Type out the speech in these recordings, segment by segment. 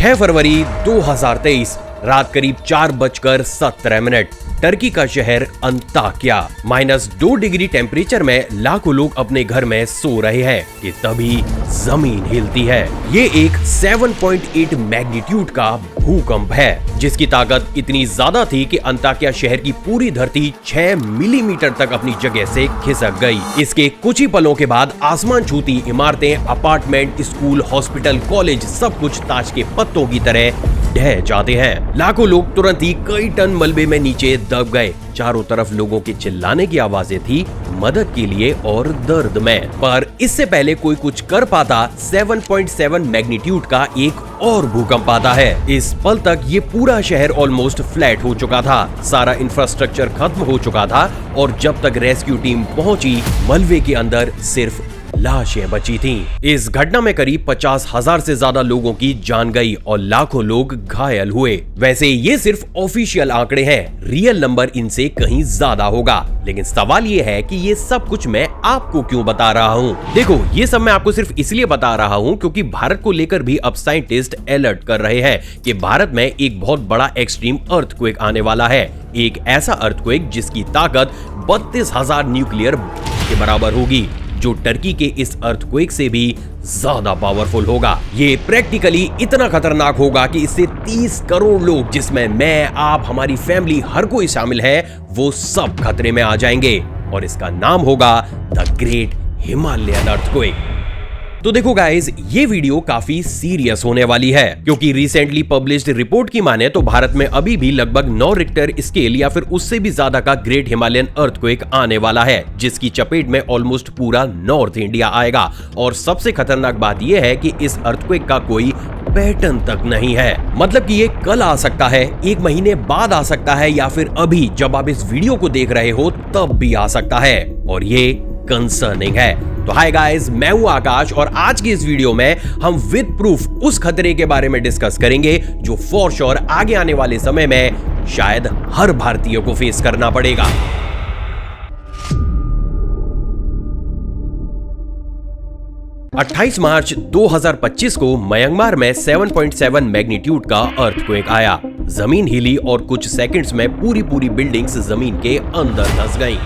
6 फरवरी 2023 रात करीब 4:17 टर्की का शहर अंताकिया -2 डिग्री टेम्परेचर में लाखों लोग अपने घर में सो रहे हैं कि तभी जमीन हिलती है। ये एक 7.8 मैग्नीट्यूड का भूकंप है जिसकी ताकत इतनी ज्यादा थी कि अंताकिया शहर की पूरी धरती 6 मिलीमीटर तक अपनी जगह से खिसक गई। इसके कुछ ही पलों के बाद आसमान छूती इमारतें, अपार्टमेंट, स्कूल, हॉस्पिटल, कॉलेज सब कुछ ताश के पत्तों की तरह ढह जाते हैं। लाखों लोग तुरंत ही कई टन मलबे में नीचे दब गए। चारों तरफ लोगों के चिल्लाने की आवाजें थी मदद के लिए और दर्द में। पर इससे पहले कोई कुछ कर पाता 7.7 मैग्नीट्यूड का एक और भूकंप आता है। इस पल तक ये पूरा शहर ऑलमोस्ट फ्लैट हो चुका था, सारा इंफ्रास्ट्रक्चर खत्म हो चुका था और जब तक रेस्क्यू टीम पहुंची मलबे के अंदर सिर्फ लाशें बची थीं। इस घटना में करीब 50,000 से ज्यादा लोगों की जान गई और लाखों लोग घायल हुए। वैसे ये सिर्फ ऑफिशियल आंकड़े हैं, रियल नंबर इनसे कहीं ज्यादा होगा। लेकिन सवाल ये है कि ये सब कुछ मैं आपको क्यों बता रहा हूँ? देखो, ये सब मैं आपको सिर्फ इसलिए बता रहा हूँ क्योंकि भारत को लेकर भी अब साइंटिस्ट अलर्ट कर रहे हैं कि भारत में एक बहुत बड़ा एक्सट्रीम अर्थक्वेक आने वाला है। एक ऐसा अर्थक्वेक जिसकी ताकत 32,000 न्यूक्लियर के बराबर होगी, जो टर्की के इस अर्थक्वेक से भी ज्यादा पावरफुल होगा। ये प्रैक्टिकली इतना खतरनाक होगा कि इससे 30 करोड़ लोग, जिसमें मैं, आप, हमारी फैमिली, हर कोई शामिल है, वो सब खतरे में आ जाएंगे और इसका नाम होगा द ग्रेट हिमालयन अर्थक्वेक। तो देखो गाइस, ये वीडियो काफी सीरियस होने वाली है क्योंकि रिसेंटली पब्लिश्ड रिपोर्ट की माने तो भारत में अभी भी लगभग 9 रिक्टर स्केल या फिर उससे भी ज्यादा का ग्रेट हिमालयन अर्थक्वेक आने वाला है, जिसकी चपेट में ऑलमोस्ट पूरा नॉर्थ इंडिया आएगा। और सबसे खतरनाक बात यह है कि इस अर्थक्वेक का कोई पैटर्न तक नहीं है। मतलब कि ये कल आ सकता है, 1 महीने बाद आ सकता है या फिर अभी जब आप इस वीडियो को देख रहे हो तब भी आ सकता है और ये कंसर्निंग है। तो हाय गाइस, मैं हूं आकाश और आज की इस वीडियो में हम विद प्रूफ उस खतरे के बारे में डिस्कस करेंगे जो फॉर श्योर आगे आने वाले समय में शायद हर भारतीय को फेस करना पड़ेगा। (28 मार्च 2025 को म्यांमार में 7.7 मैग्नीट्यूड का अर्थक्वेक आया। जमीन हिली और कुछ सेकंड्स में पूरी बिल्डिंग्स जमीन के अंदर धंस गईं।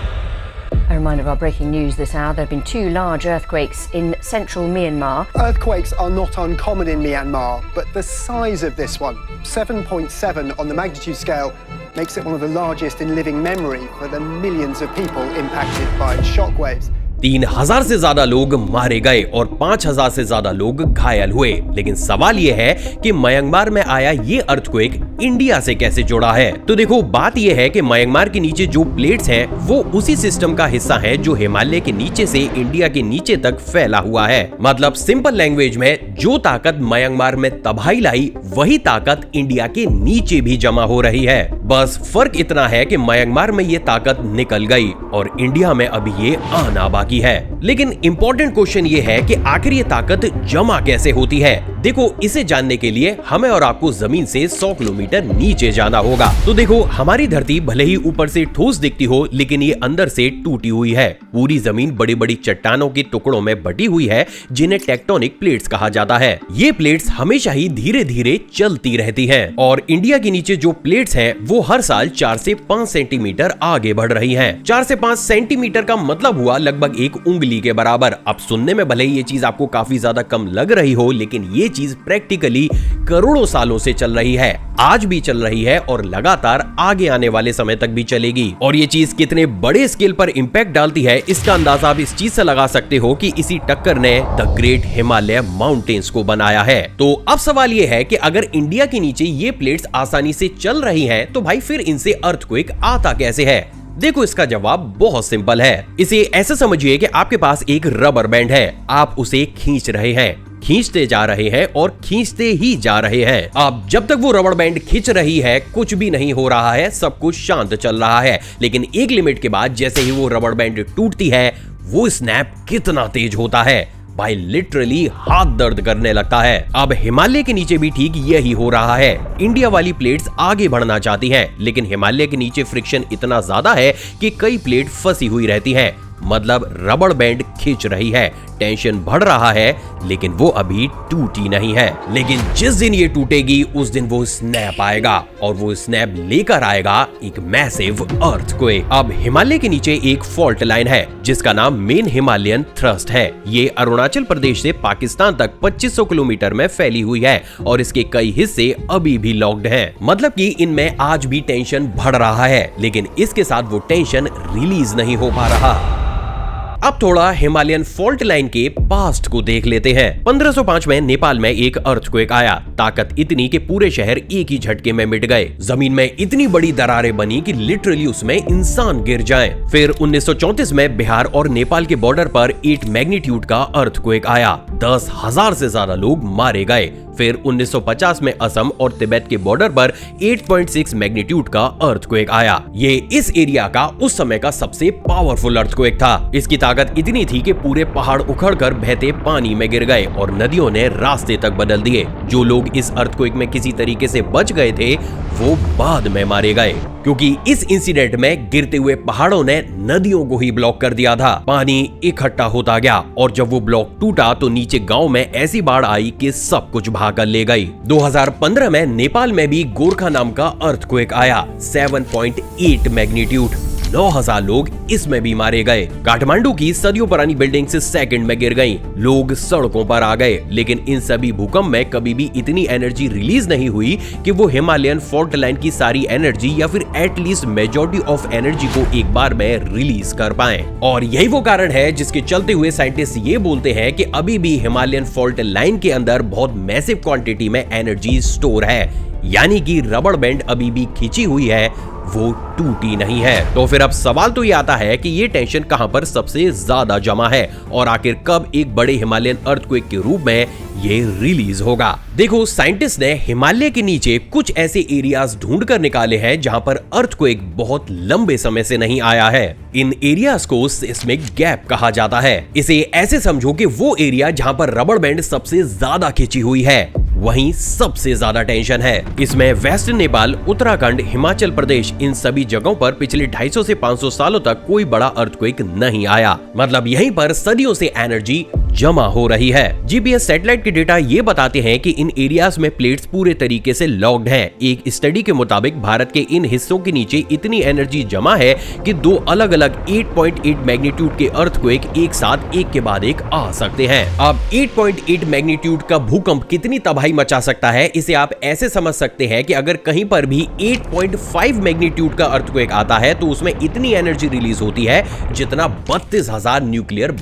A reminder of our breaking news this hour. There have been 2 large earthquakes in central Myanmar. Earthquakes are not uncommon in Myanmar, but the size of this one, 7.7 on the magnitude scale, makes it one of the largest in living memory for the millions of people impacted by shockwaves. 3,000 से ज्यादा लोग मारे गए और 5,000 से ज्यादा लोग घायल हुए। लेकिन सवाल यह है कि म्यांमार में आया ये अर्थक्वेक इंडिया से कैसे जुड़ा है? तो देखो, बात यह है कि म्यांमार के नीचे जो प्लेट्स हैं वो उसी सिस्टम का हिस्सा है जो हिमालय के नीचे से इंडिया के नीचे तक फैला हुआ है। मतलब सिंपल लैंग्वेज में, जो ताकत म्यांमार में तबाही लाई वही ताकत इंडिया के नीचे भी जमा हो रही है। बस फर्क इतना है कि म्यांमार में ये ताकत निकल गई और इंडिया में अभी ये आना बाकी है। लेकिन इंपॉर्टेंट क्वेश्चन ये है कि आखिर ये ताकत जमा कैसे होती है? देखो, इसे जानने के लिए हमें और आपको जमीन से 100 किलोमीटर नीचे जाना होगा। तो देखो, हमारी धरती भले ही ऊपर से ठोस दिखती हो लेकिन ये अंदर से टूटी हुई है। पूरी जमीन बड़ी बड़ी चट्टानों के टुकड़ों में बटी हुई है जिन्हें टेक्टोनिक प्लेट्स कहा जाता है। ये प्लेट्स हमेशा ही धीरे धीरे चलती रहती है और इंडिया के नीचे जो प्लेट्स हैं वो हर साल 4 से 5 सेंटीमीटर आगे बढ़ रही हैं। 4 से 5 सेंटीमीटर का मतलब हुआ लगभग 1 उंगली के बराबर। अब सुनने में भले ही ये चीज आपको काफी ज्यादा कम लग रही हो, लेकिन ये चीज प्रैक्टिकली करोड़ों सालों से चल रही है, आज भी चल रही है और लगातार आगे आने वाले समय तक भी चलेगी। और ये चीज कितने बड़े स्केल पर इंपैक्ट डालती है इसका अंदाजा आप इस चीज से लगा सकते हो कि इसी टक्कर ने द ग्रेट हिमालय माउंटेन्स को बनाया है। तो अब सवाल ये है कि अगर इंडिया के नीचे ये प्लेट्स आसानी से चल रही हैं, तो भाई फिर इनसे अर्थक्वेक आता कैसे है? देखो, इसका जवाब बहुत सिंपल है। इसे ऐसे समझिए कि आपके पास एक रबर बैंड है, आप उसे खींच रहे हैं, खींचते जा रहे हैं और खींचते ही जा रहे हैं। अब जब तक वो रबर बैंड खींच रही है कुछ भी नहीं हो रहा है, सब कुछ शांत चल रहा है। लेकिन एक लिमिट के बाद जैसे ही वो रबर बैंड टूटती है, वो स्नैप कितना तेज होता है भाई, लिटरली हाथ दर्द करने लगता है। अब हिमालय के नीचे भी ठीक यही हो रहा है। इंडिया वाली प्लेट्स आगे बढ़ना चाहती हैं, लेकिन हिमालय के नीचे फ्रिक्शन इतना ज्यादा है कि कई प्लेट फंसी हुई रहती हैं। मतलब रबड़ बैंड खींच रही है, टेंशन बढ़ रहा है, लेकिन वो अभी टूटी नहीं है। लेकिन जिस दिन ये टूटेगी उस दिन वो स्नैप आएगा, और वो स्नैप लेकर आएगा एक मैसिव अर्थक्वेक। अब हिमालय के नीचे एक फॉल्ट लाइन है जिसका नाम मेन हिमालयन थ्रस्ट है। ये अरुणाचल प्रदेश से पाकिस्तान तक 2500 किलोमीटर में फैली हुई है और इसके कई हिस्से अभी भी लॉक्ड हैं। मतलब कि इनमें आज भी टेंशन बढ़ रहा है, लेकिन इसके साथ वो टेंशन रिलीज नहीं हो पा रहा। अब थोड़ा हिमालयन फॉल्ट लाइन के पास्ट को देख लेते हैं। 1505 में नेपाल में एक अर्थक्वेक आया। ताकत इतनी कि पूरे शहर एक ही झटके में मिट गए। जमीन में इतनी बड़ी दरारें बनी कि लिटरली उसमें इंसान गिर जाएं। फिर 1934 में बिहार और नेपाल के बॉर्डर पर 8 मैग्नीट्यूड का अर्थक्वेक आया। 10,000 से ज्यादा लोग मारे गए। फिर 1950 में असम और तिब्बत के बॉर्डर पर 8.6 मैग्नीट्यूड का अर्थक्वेक आया। ये इस एरिया का उस समय का सबसे पावरफुल अर्थक्वेक था। इसकी ताकत इतनी थी कि पूरे पहाड़ उखड़कर बहते पानी में गिर गए और नदियों ने रास्ते तक बदल दिए। जो लोग इस अर्थक्वेक में किसी तरीके से बच गए थे वो बाद में मारे गए, क्योंकि इस इंसिडेंट में गिरते हुए पहाड़ों ने नदियों को ही ब्लॉक कर दिया था। पानी इकट्ठा होता गया और जब वो ब्लॉक टूटा तो नीचे गांव में ऐसी बाढ़ आई कि सब कुछ भाकर ले गई। 2015 में नेपाल में भी गोरखा नाम का अर्थक्वेक आया। 7.8 मैग्नीट्यूड। 9,000 लोग इसमें भी मारे गए। काठमांडू की सदियों पुरानी बिल्डिंग से सेकंड में गिर गईं। लोग सड़कों पर आ गए। लेकिन इन सभी भूकंप में कभी भी इतनी एनर्जी रिलीज नहीं हुई कि वो हिमालयन फॉल्ट लाइन की सारी एनर्जी या फिर एटलीस्ट मेजॉरिटी ऑफ एनर्जी को एक बार में रिलीज कर पाए। और यही वो कारण है जिसके चलते हुए साइंटिस्ट ये बोलते हैं कि अभी भी हिमालयन फॉल्ट लाइन के अंदर बहुत मैसिव क्वांटिटी में एनर्जी स्टोर है, यानी कि रबड़ बैंड अभी भी खिंची हुई है, वो टूटी नहीं है। तो फिर अब सवाल तो ये आता है कि ये टेंशन कहां पर सबसे ज्यादा जमा है और आखिर कब एक बड़े हिमालयन अर्थक्वेक के रूप में ये रिलीज होगा। देखो, साइंटिस्ट ने हिमालय के नीचे कुछ ऐसे एरियाज ढूंढ कर निकाले हैं जहां पर अर्थक्वेक बहुत लंबे समय से नहीं आया है। इन एरियाज को सिस्मिक गैप कहा जाता है। इसे ऐसे समझो कि वो एरिया जहां पर रबड़ बैंड सबसे ज्यादा खिंची हुई है वहीं सबसे ज्यादा टेंशन है। इसमें वेस्ट नेपाल, उत्तराखंड, हिमाचल प्रदेश, इन सभी जगहों पर पिछले 250 से 500 सालों तक कोई बड़ा अर्थक्वेक नहीं आया। मतलब यहीं पर सदियों से एनर्जी जमा हो रही है। जीपीएस सैटेलाइट के डेटा ये बताते हैं कि इन एरियाज में प्लेट्स पूरे तरीके से लॉक्ड हैं। एक स्टडी के मुताबिक भारत के इन हिस्सों के नीचे इतनी एनर्जी जमा है कि 2 अलग-अलग 8.8 मैग्नीट्यूड के अर्थक्वेक एक साथ एक के बाद एक आ सकते हैं। अब 8.8 मैग्नीट्यूड का भूकंप कितनी तबाही मचा सकता है, इसे आप ऐसे समझ सकते हैं कि अगर कहीं पर भी 8.5 मैग्नीट्यूड का अर्थक्वेक आता है तो उसमें इतनी एनर्जी रिलीज होती है जितना 32,000 न्यूक्लियर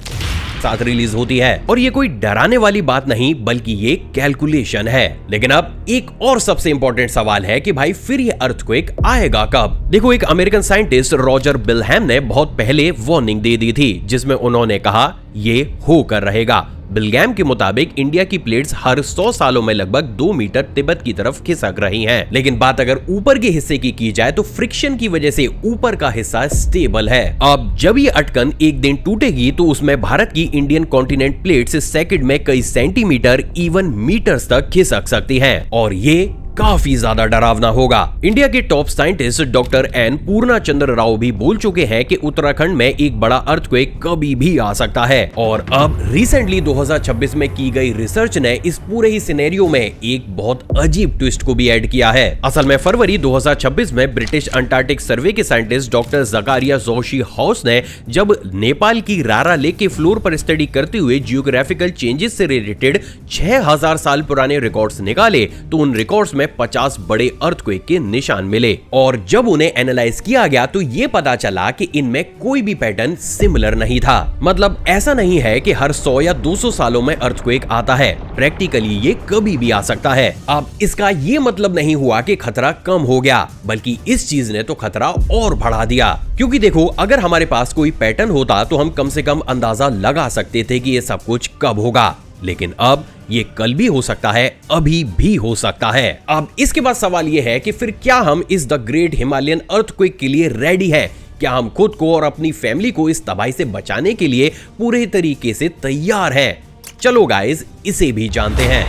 साथ रिलीज होती है। और ये कोई डराने वाली बात नहीं बल्कि ये कैलकुलेशन है। लेकिन अब एक और सबसे इंपॉर्टेंट सवाल है कि भाई फिर ये अर्थक्वेक आएगा कब? देखो, एक अमेरिकन साइंटिस्ट रॉजर बिलहैम ने बहुत पहले वार्निंग दे दी थी जिसमें उन्होंने कहा ये होकर रहेगा। बिलगैम के मुताबिक इंडिया की प्लेट्स हर 100 सालों में लगभग 2 मीटर तिब्बत की तरफ खिसक रही हैं। लेकिन बात अगर ऊपर के हिस्से की जाए तो फ्रिक्शन की वजह से ऊपर का हिस्सा स्टेबल है। अब जब ये अटकन एक दिन टूटेगी तो उसमें भारत की इंडियन कॉन्टिनेंट प्लेट्स सेकंड में कई सेंटीमीटर इवन मीटर्स तक खिसक सकती हैं और ये काफी ज्यादा डरावना होगा। इंडिया के टॉप साइंटिस्ट डॉक्टर एन पूर्णा चंद्र राव भी बोल चुके हैं कि उत्तराखंड में एक बड़ा अर्थक्वेक कभी भी आ सकता है। और अब रिसेंटली 2026 में की गई रिसर्च ने इस पूरे ही सिनेरियो में एक बहुत अजीब ट्विस्ट को भी ऐड किया है। असल में फरवरी 2026 में ब्रिटिश अंटार्कटिक सर्वे के साइंटिस्ट डॉक्टर जकारिया जोशी हाउस ने जब नेपाल की रारा लेक के फ्लोर पर स्टडी करते हुए जियोग्राफिकल चेंजेस से रिलेटेड 6000 साल पुराने रिकॉर्ड्स निकाले तो उन रिकॉर्ड्स में 50 बड़े अर्थक्वेक के निशान मिले। और जब उन्हें एनालाइज किया गया तो ये पता चला कि इनमें कोई भी पैटर्न सिमिलर नहीं था। मतलब ऐसा नहीं है कि हर 100 या 200 सालों में अर्थक्वेक आता है, प्रैक्टिकली ये कभी भी आ सकता है। अब इसका ये मतलब नहीं हुआ कि खतरा कम हो गया, बल्कि इस चीज ने तो खतरा और बढ़ा दिया। क्योंकि देखो, अगर हमारे पास कोई पैटर्न होता तो हम कम से कम अंदाजा लगा सकते थे कि ये सब कुछ कब होगा, लेकिन अब ये कल भी हो सकता है, अभी भी हो सकता है। अब इसके बाद सवाल ये है कि फिर क्या हम इस द ग्रेट हिमालयन अर्थक्वेक के लिए रेडी हैं? क्या हम खुद को और अपनी फैमिली को इस तबाही से बचाने के लिए पूरे तरीके से तैयार हैं? चलो गाइस, इसे भी जानते हैं।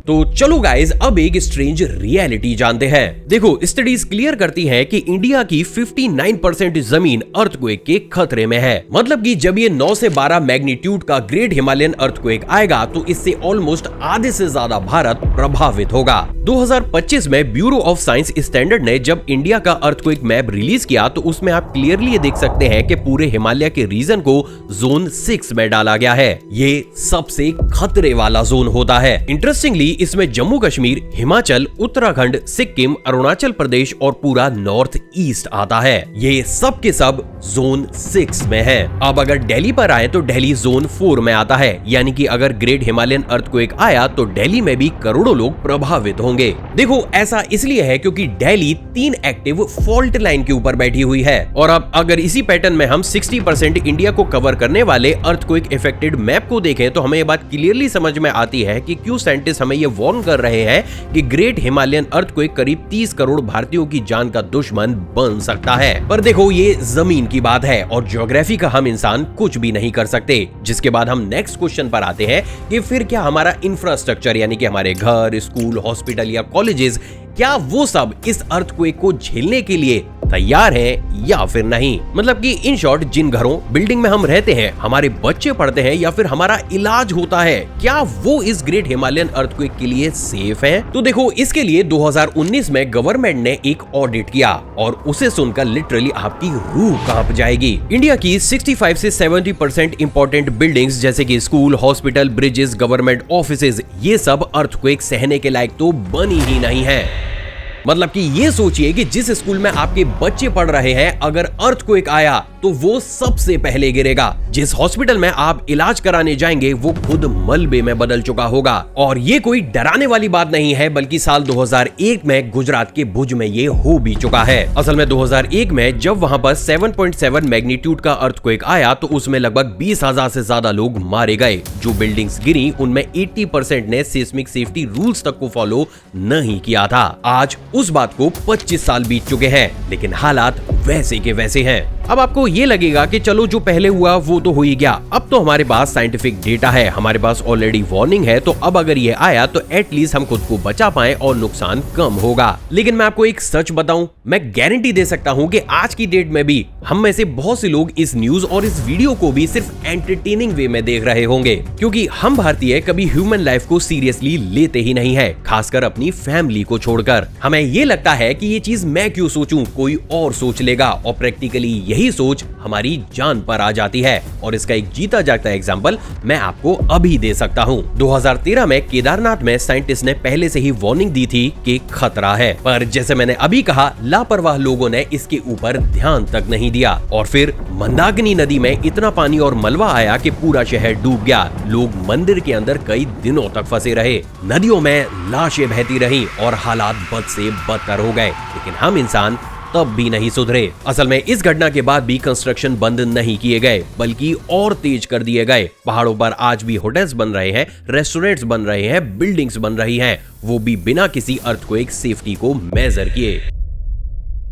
तो चलो गाइस अब एक स्ट्रेंज रियलिटी जानते हैं। देखो स्टडीज क्लियर करती हैं कि इंडिया की 59% जमीन अर्थक्वेक के खतरे में है। मतलब कि जब ये 9 से 12 मैग्नीट्यूड का ग्रेट हिमालयन अर्थक्वेक आएगा तो इससे ऑलमोस्ट आधे से ज्यादा भारत प्रभावित होगा। 2025 में ब्यूरो ऑफ साइंस स्टैंडर्ड ने जब इंडिया का अर्थक्वेक मैप रिलीज किया तो उसमें आप क्लियरली ये देख सकते हैं कि पूरे हिमालय के रीजन को जोन 6 में डाला गया है। ये सबसे खतरे वाला जोन होता है। इंटरेस्टिंगली इसमें जम्मू कश्मीर, हिमाचल, उत्तराखंड, सिक्किम, अरुणाचल प्रदेश और पूरा नॉर्थ ईस्ट आता है। ये सब के सब जोन 6 में है। अब अगर दिल्ली पर आए तो दिल्ली जोन 4 में आता है, यानी कि अगर ग्रेट हिमालयन अर्थक्वेक आया तो दिल्ली में भी करोड़ों लोग प्रभावित होंगे। देखो ऐसा इसलिए है क्योंकि दिल्ली 3 एक्टिव फॉल्ट लाइन के ऊपर बैठी हुई है। और अब अगर इसी पैटर्न में हम 60% इंडिया को कवर करने वाले अर्थक्वेक इफेक्टेड मैप को देखें तो हमें ये बात क्लियरली समझ में आती है कि क्यों साइंटिस्ट हमें ये वार्न कर रहे हैं कि ग्रेट हिमालयन अर्थक्वेक करीब 30 करोड़ भारतीयों की जान का दुश्मन बन सकता है। पर देखो ये जमीन की बात है और ज्योग्राफी का हम इंसान कुछ भी नहीं कर सकते। जिसके बाद हम नेक्स्ट क्वेश्चन पर आते हैं कि फिर क्या हमारा इंफ्रास्ट्रक्चर यानी कि हमारे घर, स्कूल, हॉस्पिटल या कॉलेजेस, क्या वो सब इस अर्थक्वेक को झेलने के लिए तैयार है या फिर नहीं। मतलब कि इन शॉर्ट जिन घरों, बिल्डिंग में हम रहते हैं, हमारे बच्चे पढ़ते हैं या फिर हमारा इलाज होता है, क्या वो इस ग्रेट हिमालयन अर्थक्वेक के लिए सेफ है? तो देखो इसके लिए 2019 में गवर्नमेंट ने एक ऑडिट किया और उसे सुनकर लिटरली आपकी रूह कांप जाएगी। इंडिया की 65 से 70% इंपॉर्टेंट बिल्डिंग्स जैसे कि school, hospital, bridges, government offices, ये सब अर्थक्वेक सहने के लायक तो बनी ही नहीं है। मतलब कि ये सोचिए कि जिस स्कूल में आपके बच्चे पढ़ रहे हैं अगर अर्थक्वेक आया तो वो सबसे पहले गिरेगा। जिस हॉस्पिटल में आप इलाज कराने जाएंगे वो खुद मलबे में बदल चुका होगा। और ये कोई डराने वाली बात नहीं है, बल्कि साल 2001 में गुजरात के भुज में ये हो भी चुका है। असल में 2001 में जब वहां पर 7.7 मैग्नीट्यूड का अर्थक्वेक आया तो उसमें लगभग 20,000 से ज्यादा लोग मारे गए। जो बिल्डिंग्स गिरी उनमें 80% ने सिस्मिक सेफ्टी रूल्स तक को फॉलो नहीं किया था। आज उस बात को 25 साल बीत चुके हैं, लेकिन हालात वैसे के वैसे हैं। अब आपको ये लगेगा कि चलो जो पहले हुआ वो तो हो ही गया, अब तो हमारे पास साइंटिफिक डेटा है, हमारे पास ऑलरेडी वार्निंग है, तो अब अगर ये आया तो एटलीस्ट हम खुद को बचा पाए और नुकसान कम होगा। लेकिन मैं आपको एक सच बताऊं, मैं गारंटी दे सकता हूं कि आज की डेट में भी हम में से बहुत से लोग इस न्यूज और इस वीडियो को भी सिर्फ एंटरटेनिंग वे में देख रहे होंगे, क्योंकि हम भारतीय कभी ह्यूमन लाइफ को सीरियसली लेते ही नहीं है, खासकर अपनी फैमिली को छोड़कर। हमें ये लगता है कि ये चीज मैं क्यों सोचूं, कोई और सोच लेगा, और प्रैक्टिकली यही सोच हमारी जान पर आ जाती है। और इसका एक जीता जागता एग्जांपल मैं आपको अभी दे सकता हूँ। 2013 में केदारनाथ में साइंटिस्ट ने पहले से ही वार्निंग दी थी कि खतरा है, पर जैसे मैंने अभी कहा लापरवाह लोगों ने इसके ऊपर ध्यान तक नहीं दिया और फिर मंदाकिनी नदी में इतना पानी और मलबा आया कि पूरा शहर डूब गया। लोग मंदिर के अंदर कई दिनों तक फंसे रहे, नदियों में लाशें बहती रही और हालात बद से बदतर हो गए। लेकिन हम इंसान तब भी नहीं सुधरे। असल में इस घटना के बाद भी कंस्ट्रक्शन बंद नहीं किए गए, बल्कि और तेज कर दिए गए। पहाड़ों पर आज भी होटल्स बन रहे हैं, रेस्टोरेंट्स बन रहे हैं, बिल्डिंग्स बन रही हैं, वो भी बिना किसी अर्थक्वेक सेफ्टी को मेजर किए।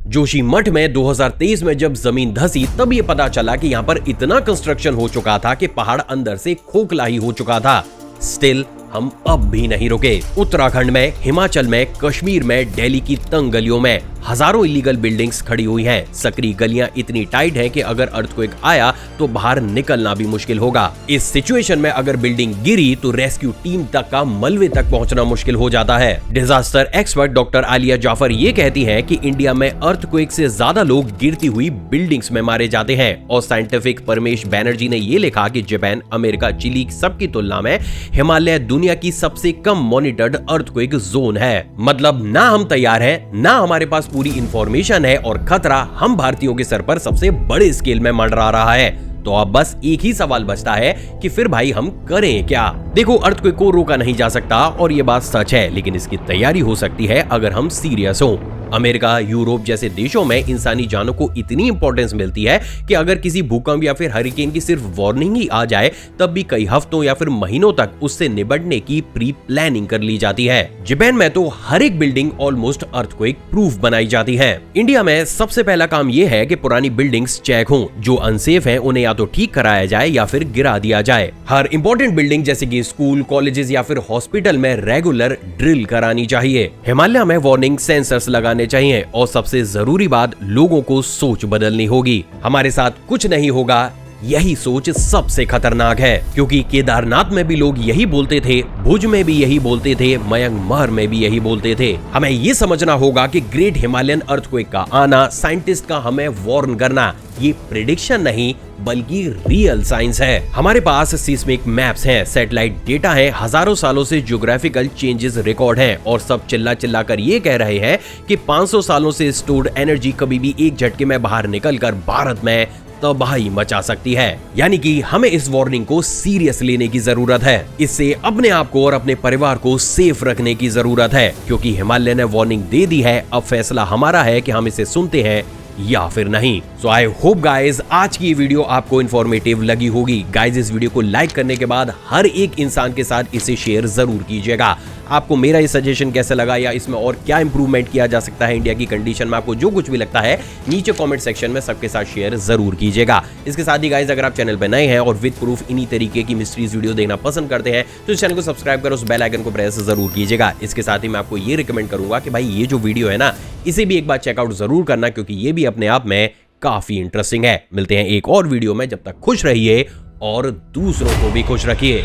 जोशीमठ में 2023 में जब जमीन धसी तब ये पता चला कि यहाँ पर इतना कंस्ट्रक्शन हो चुका था कि पहाड़ अंदर से खोखला ही हो चुका था। स्टिल हम अब भी नहीं रुके। उत्तराखंड में, हिमाचल में, कश्मीर में, दिल्ली की तंग गलियों में हजारों इलीगल बिल्डिंग्स खड़ी हुई हैं। सकरी गलियां इतनी टाइट हैं कि अगर अर्थक्वेक आया तो बाहर निकलना भी मुश्किल होगा। इस सिचुएशन में अगर बिल्डिंग गिरी तो रेस्क्यू टीम तक का मलबे तक पहुंचना मुश्किल हो जाता है। Disaster expert doctor Aliya Jafar ये कहती हैं कि इंडिया में अर्थक्वेक से ज्यादा लोग गिरती हुई बिल्डिंग्स में मारे जाते हैं। और साइंटिफिक परमेश बैनर्जी ने ये लिखा कि जापान, अमेरिका, चिली सबकी तुलना में हिमालय दुनिया की सबसे कम मॉनिटर्ड अर्थक्वेक जोन है। मतलब ना हम तैयार हैं, ना हमारे पास पूरी इंफॉर्मेशन है और खतरा हम भारतीयों के सर पर सबसे बड़े स्केल में मंडरा रहा है। तो अब बस एक ही सवाल बचता है कि फिर भाई हम करें क्या? देखो अर्थक्वेक को रोका नहीं जा सकता और ये बात सच है, लेकिन इसकी तैयारी हो सकती है अगर हम सीरियस हों। अमेरिका, यूरोप जैसे देशों में इंसानी जानों को इतनी इंपॉर्टेंस मिलती है कि अगर किसी भूकंप या फिर हरिकेन की सिर्फ वार्निंग ही आ जाए तब भी कई हफ्तों या फिर महीनों तक उससे निपटने की प्री प्लानिंग कर ली जाती है। जापान में तो हर एक बिल्डिंग ऑलमोस्ट अर्थक्वेक प्रूफ बनाई जाती है। इंडिया में सबसे पहला काम यह है कि पुरानी बिल्डिंग्स चेक हों, जो अनसेफ हैं उन्हें या तो ठीक कराया जाए या फिर गिरा दिया जाए। हर इंपॉर्टेंट बिल्डिंग जैसे कि स्कूल, कॉलेजेस या फिर हॉस्पिटल में रेगुलर ड्रिल करानी चाहिए। हिमालय में वार्निंग सेंसर्स लगाने चाहिए और सबसे जरूरी बात, लोगों को सोच बदलनी होगी। हमारे साथ कुछ नहीं होगा, यही सोच सबसे खतरनाक है, क्योंकि केदारनाथ में भी लोग यही बोलते थे, भुज में भी यही बोलते थे, मयंकमर में भी यही बोलते थे। हमें ये समझना होगा कि ग्रेट हिमालयन अर्थक्वेक का आना, साइंटिस्ट का हमें वार्न करना, ये प्रेडिक्शन नहीं बल्कि रियल साइंस है। हमारे पास सिस्मिक मैप्स हैं, सैटेलाइट डेटा है, हजारों सालों से ज्योग्राफिकल चेंजेस रिकॉर्ड हैं और सब चिल्ला कर ये कह रहे हैं कि 500 सालों से स्टोर्ड एनर्जी कभी भी एक झटके में बाहर निकलकर भारत में तबाही मचा सकती है। यानी कि हमें इस वार्निंग को सीरियस लेने की जरूरत है। इससे अपने आप को और अपने परिवार को सेफ रखने की जरूरत है, क्योंकि हिमालय ने वार्निंग दे दी है। अब फैसला हमारा है कि हम इसे सुनते हैं या फिर नहीं। सो आई होप गाइज आज की वीडियो आपको इन्फॉर्मेटिव लगी होगी। गाइज इस वीडियो को लाइक करने के बाद हर एक इंसान के साथ इसे शेयर जरूर कीजिएगा। आपको मेरा ये सजेशन कैसा लगा या इसमें और क्या इंप्रूवमेंट किया जा सकता है इंडिया की कंडीशन में, आपको जो कुछ भी लगता है नीचे कमेंट सेक्शन में सबके साथ शेयर जरूर कीजिएगा। इसके साथ ही गाइज अगर आप चैनल पर नए हैं और विद प्रूफ इन्हीं तरीके की मिस्ट्रीज वीडियो देखना पसंद करते हैं तो इस चैनल को सब्सक्राइब कर उस बेल आइकन को प्रेस जरूर कीजिएगा। इसके साथ ही मैं आपको ये रिकमेंड करूंगा कि भाई ये जो वीडियो है ना, इसे भी एक बार चेकआउट जरूर करना, क्योंकि ये भी अपने आप में काफी इंटरेस्टिंग है। मिलते हैं एक और वीडियो में, जब तक खुश रहिए और दूसरों को भी खुश रखिए।